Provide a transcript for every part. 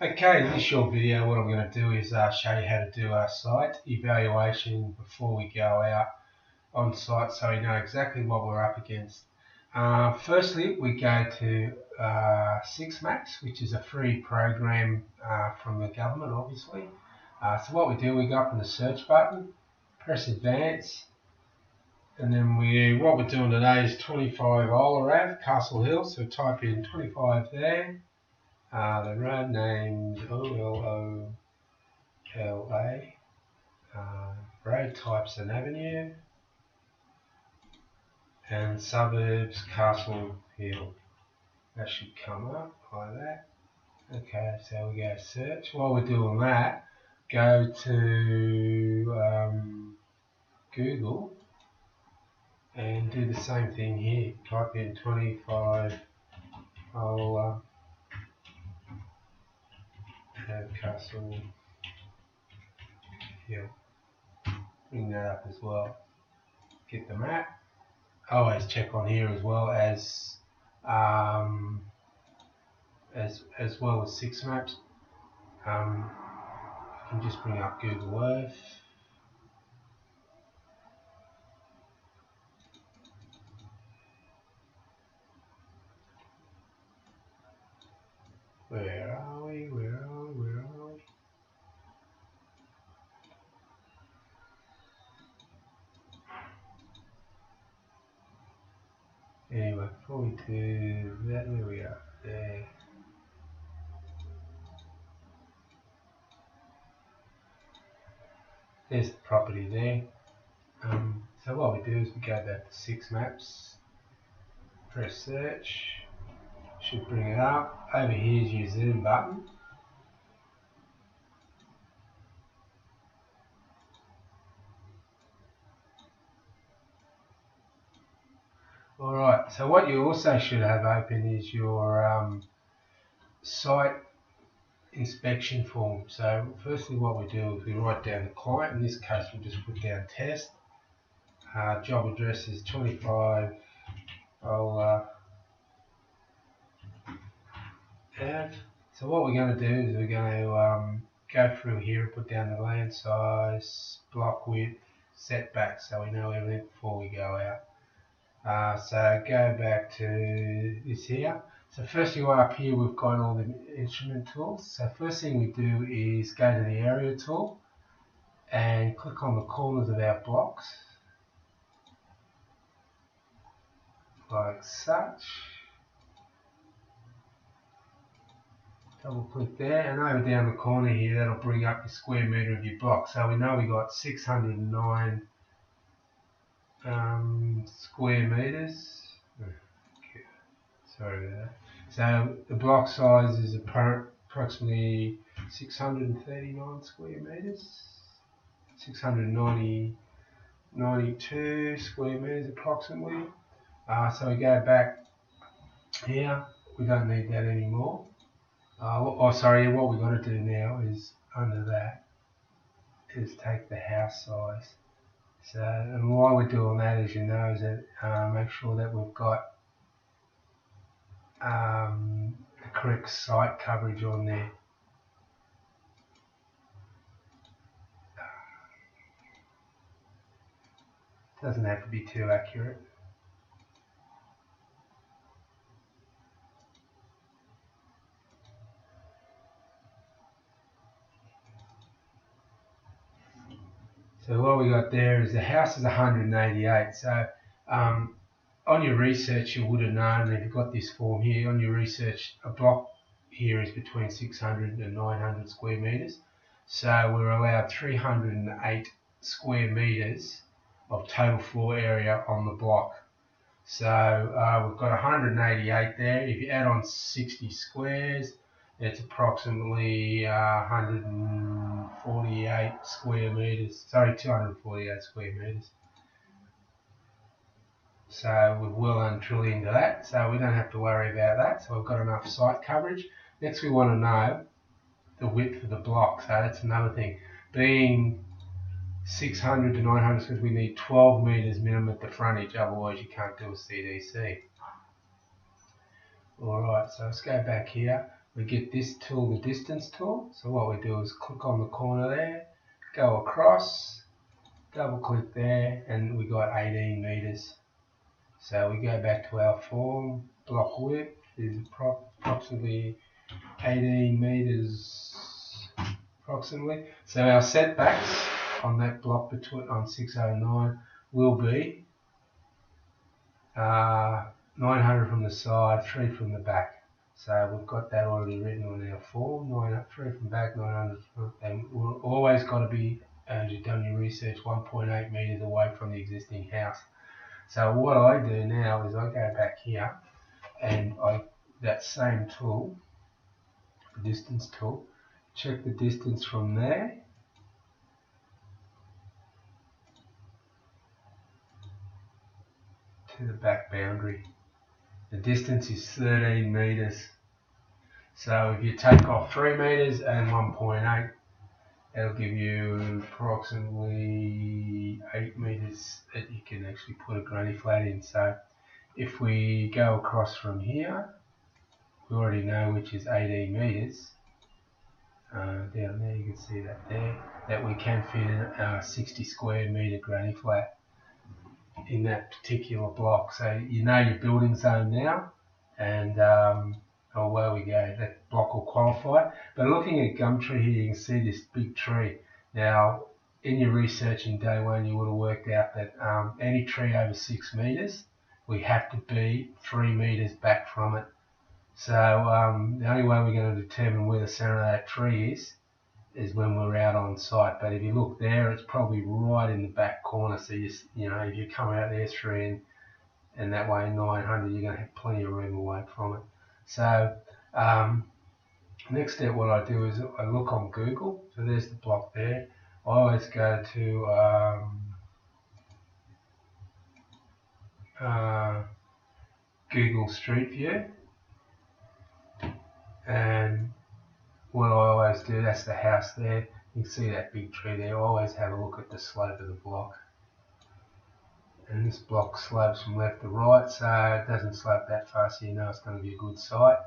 Okay, in this short video what I'm going to do is show you how to do our site evaluation before we go out on site so we know exactly what we're up against. Firstly, we go to SixMaps, which is a free program from the government, obviously. So what we do, we go up on the search button, press advance, and then what we're doing today is 25 Ola Ave, Castle Hill, so type in 25 there. The road name's OLOLA, road type's an avenue, and suburbs Castle Hill. That should come up like that. Okay, so we go search. While we're doing that, go to Google and do the same thing here. Type in 25 Ola Ave, Castle Hill. Bring that up as well. Get the map. Always check on here as well as SixMaps. You can just bring up Google Earth. Where are we? Anyway, before we do that, there we are. There. There's the property there. So what we do is we go back to SixMaps, press search, should bring it up. Over here is your zoom button. Alright, so what you also should have open is your site inspection form. So firstly what we do is we write down the client. In this case we'll just put down test. Job address is 25 Ola Ave. So what we're going to do is we're going to go through here and put down the land size, block width, setback, so we know everything before we go out. So go back to this here. So firstly up here we've got all the instrument tools. So first thing we do is go to the area tool and click on the corners of our blocks like such. Double click there, and over down the corner here that'll bring up the square metre of your block. So we know we got 609 square metres. Okay. Sorry about that. So the block size is approximately 639 square metres, 692 square metres approximately. So we go back here, we don't need that anymore. What we've got to do now is under that is take the house size. So, and why we're doing that, as you know, is that make sure that we've got the correct site coverage on there. Doesn't have to be too accurate. So what we got there is the house is 188. So on your research you would have known, if you've got this form here, on your research a block here is between 600 and 900 square metres. So we're allowed 308 square metres of total floor area on the block. So we've got 188 there. If you add on 60 squares, it's approximately 148 square metres. Sorry, 248 square metres. So we're well and truly into that, so we don't have to worry about that. So we've got enough site coverage. Next we want to know the width of the block. So that's another thing. Being 600 to 900 because we need 12 metres minimum at the frontage, otherwise you can't do a CDC. Alright, so let's go back here. we get this tool, the distance tool. So what we do is click on the corner there, go across, double click there, and we got 18 meters. So we go back to our form, block width is approximately 18 meters approximately. So our setbacks on that block on 609 will be 900 from the side, 3 from the back. So we've got that already written on our form, 3 from back, 900 from, and we're always got to be, as you've done your research, 1.8 meters away from the existing house. So what I do now is I go back here and that same tool, the distance tool, check the distance from there to the back boundary. The distance is 13 meters. So if you take off 3 meters and 1.8, it'll give you approximately 8 meters that you can actually put a granny flat in. So if we go across from here, we already know which is 18 meters. Down there you can see that there, that we can fit a 60 square meter granny flat in that particular block. So you know your building zone now, and away we go, that block will qualify. But looking at Gumtree here, you can see this big tree. Now, in your research in day one, you would have worked out that any tree over 6 meters, we have to be 3 meters back from it. So the only way we're going to determine where the center of that tree is when we're out on site. But if you look there, it's probably right in the back corner. So you know, if you come out there 3 and that way 900, you're going to have plenty of room away from it. So next step, what I do is I look on Google. So there's the block there. I always go to Google Street View, and what I always do, that's the house there. You can see that big tree there. I always have a look at the slope of the block. And this block slopes from left to right, so it doesn't slope that far, so you know it's going to be a good site.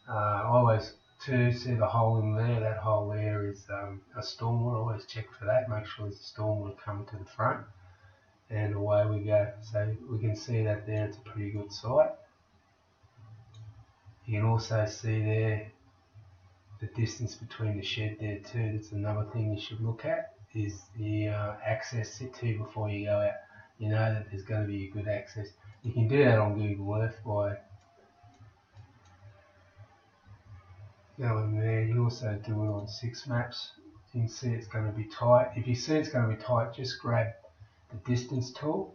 I always see the hole in there. That hole there is a stormwater. Always check for that. Make sure there's a stormwater coming to the front. And away we go. So we can see that there. It's a pretty good site. You can also see there the distance between the shed there too. That's another thing you should look at, is the access to before you go out. You know that there's going to be a good access. You can do that on Google Earth by going there. You also do it on 6 maps. You can see it's going to be tight. If you see it's going to be tight, just grab the distance tool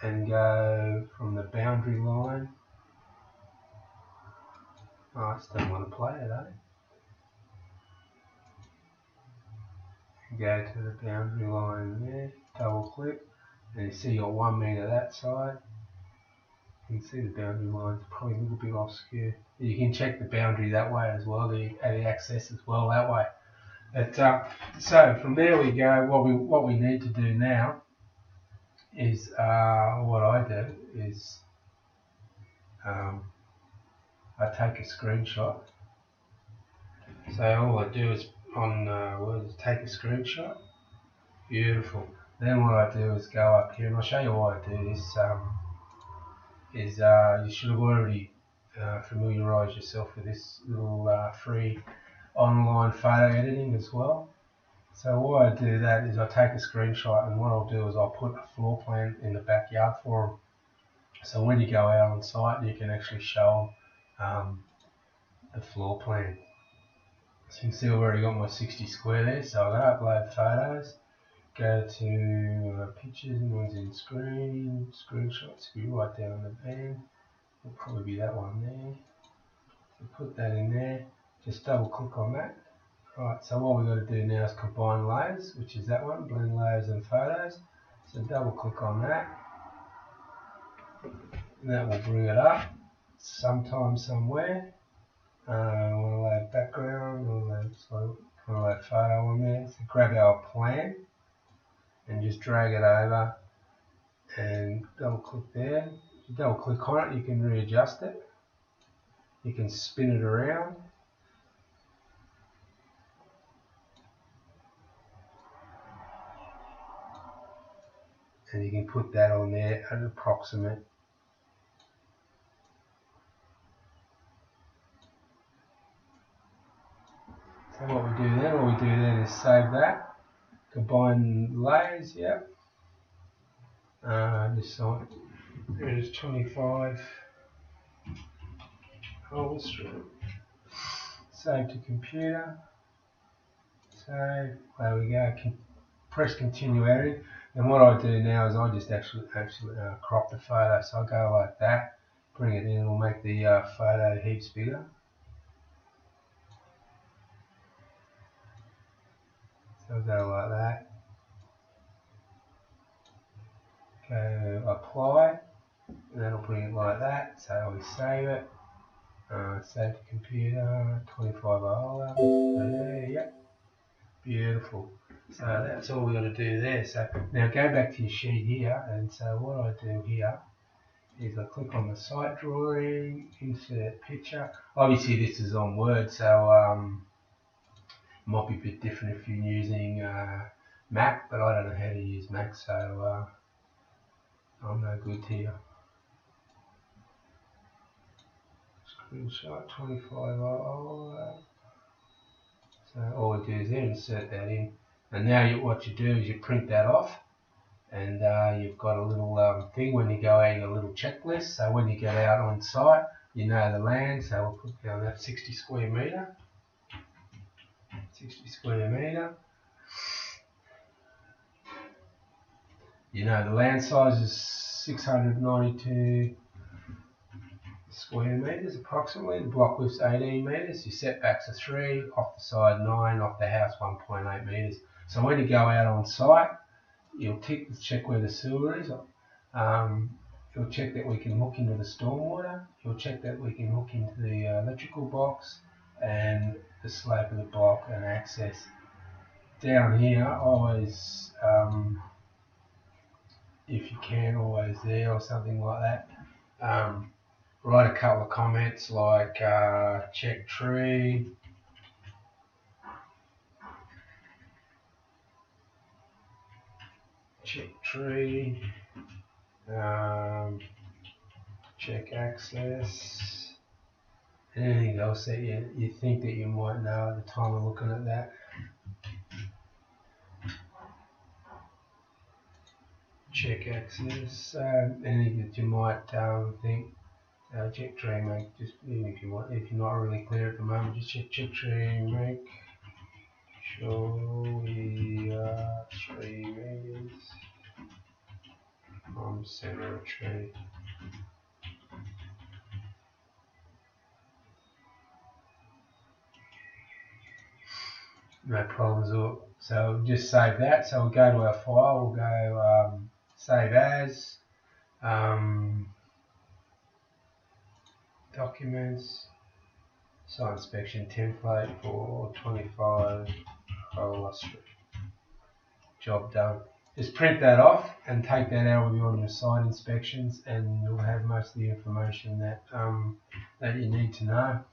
and go from the boundary line. Oh, I just don't want to play it, Go to the boundary line there, double click, and you see your 1 meter that side. You can see the boundary line's probably a little bit off skew. You can check the boundary that way as well, the access as well that way. But, so from there we go. What we need to do now is what I do is I take a screenshot. So all I do is on Word is take a screenshot. Beautiful. Then what I do is go up here, and I'll show you why I do this. You should have already familiarised yourself with this little free online photo editing as well. So why I do that is I take a screenshot, and what I'll do is I'll put a floor plan in the backyard for them. So when you go out on site, you can actually show them the floor plan. So you can see I've already got my 60 square there. So I'm going to upload photos. Go to pictures, and one's in screenshots. If you write down the band, it'll probably be that one there. So put that in there. Just double click on that. Right, so what we've got to do now is combine layers, which is that one, blend layers and photos. So double click on that. And that will bring it up sometime somewhere. Want to load background, want to load photo on there. So grab our plan and just drag it over and double click there. If you double click on it, you can readjust it. You can spin it around. and you can put that on there at an approximate. So what we do then, all we do then is save that, combine layers, yep. This side, there it is, 25 Holmes Street. Save to computer. Save. There we go. Press continue editing. And what I do now is I just actually crop the photo. So I go like that, bring it in, it'll make the photo heaps bigger. So I'll go like that. Go apply, and that'll bring it like that. So we save it. Save to computer, 25 Ola. There, yep. Beautiful. So that's all we've got to do there. So now go back to your sheet here, and so what I do here is I click on the site drawing, insert picture. Obviously this is on Word, so it might be a bit different if you're using Mac, but I don't know how to use Mac, so I'm no good here. Screenshot 25. So all we do is insert that in, and now what you do is you print that off, and you've got a little thing when you go out, you got a little checklist. So when you get out on site, you know the land. So we'll put down that 60 square metre. 60 square metre. You know the land size is 692 square metres approximately. The block width's 18 metres. Your setbacks are 3, off the side 9, off the house 1.8 metres. So when you go out on site, you'll check where the sewer is. You'll check that we can hook into the stormwater. You'll check that we can hook into the electrical box and the slope of the block and access. Down here, always, if you can, always there or something like that. Write a couple of comments like check tree, check access, anything else that you think that you might know at the time of looking at that. Check access, anything that you might think. Check tree, make just if you want. If you're not really clear at the moment, just check tree, make sure we are 3 meters from center of tree. No problems. So just save that. So we'll go to our file. We'll go save as. Documents, site inspection template for 25 Ola Street. Job done. Just print that off and take that out with you on your site inspections, and you'll have most of the information that that you need to know.